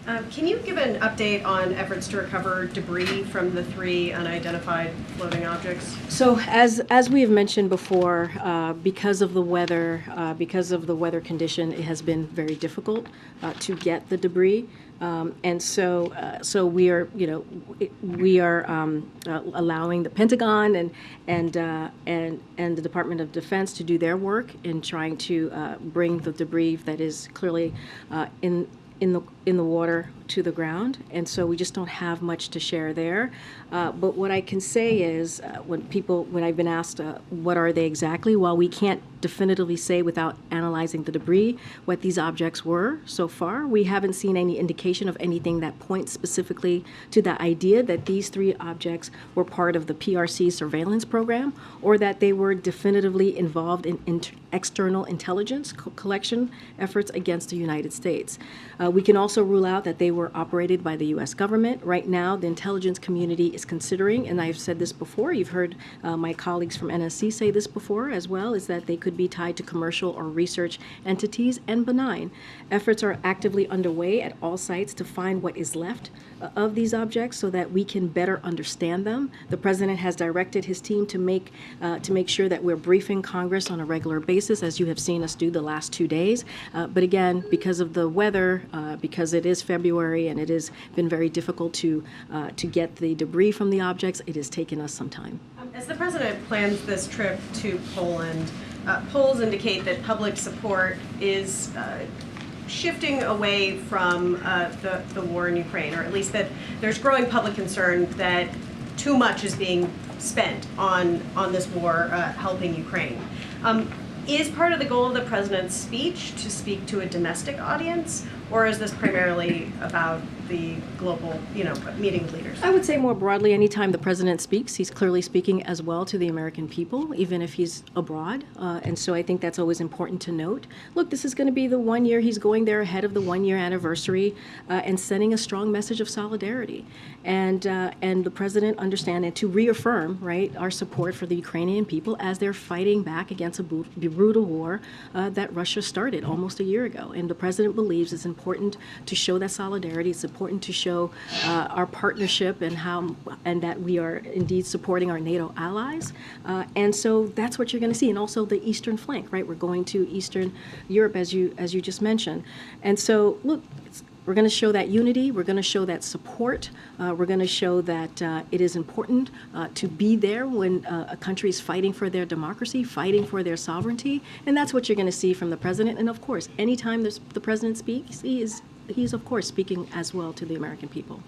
Can you give an update on efforts to recover debris from the 3 unidentified floating objects? So as we have mentioned before, because of the weather condition, it has been very difficult to get the debris. And so we are, allowing the Pentagon and the Department of Defense to do their work in trying to bring the debris that is clearly in the water to the ground, and so we just don't have much to share there. But what I can say is, when I've been asked what are they exactly, while we can't definitively say without analyzing the debris what these objects were so far, we haven't seen any indication of anything that points specifically to the idea that these 3 objects were part of the PRC surveillance program, or that they were definitively involved in external intelligence collection efforts against the United States. We can also rule out that they were operated by the U.S. government. Right now, the intelligence community is considering, and I've said this before, you've heard my colleagues from NSC say this before as well, is that they could be tied to commercial or research entities and benign. Efforts are actively underway at all sites to find what is left of these objects so that we can better understand them. The President has directed his team to make sure that we're briefing Congress on a regular basis, as you have seen us do the last 2 days. But again, because of the weather, because it is February and it has been very difficult to get the debris from the objects, it has taken us some time. As the President plans this trip to Poland, polls indicate that public support is shifting away from the war in Ukraine, or at least that there's growing public concern that too much is being spent on this war helping Ukraine. Is part of the goal of the President's speech to speak to a domestic audience, or is this primarily about the global, meeting with leaders? I would say more broadly, anytime the President speaks, he's clearly speaking as well to the American people, even if he's abroad. And so I think that's always important to note. Look, this is going to be the 1 year he's going there ahead of the 1 year anniversary and sending a strong message of solidarity. And the President understand and to reaffirm, right, our support for the Ukrainian people as they're fighting back against a brutal war that Russia started almost a year ago. And the President believes it's important to show that solidarity. It's important to show our partnership and that we are indeed supporting our NATO allies. And so that's what you're going to see. And also the eastern flank, right? We're going to Eastern Europe, as you just mentioned. And so, look, we're going to show that unity. We're going to show that support. We're going to show that it is important to be there when a country is fighting for their democracy, fighting for their sovereignty. And that's what you're going to see from the President. And of course, anytime the President speaks, he's of course speaking as well to the American people.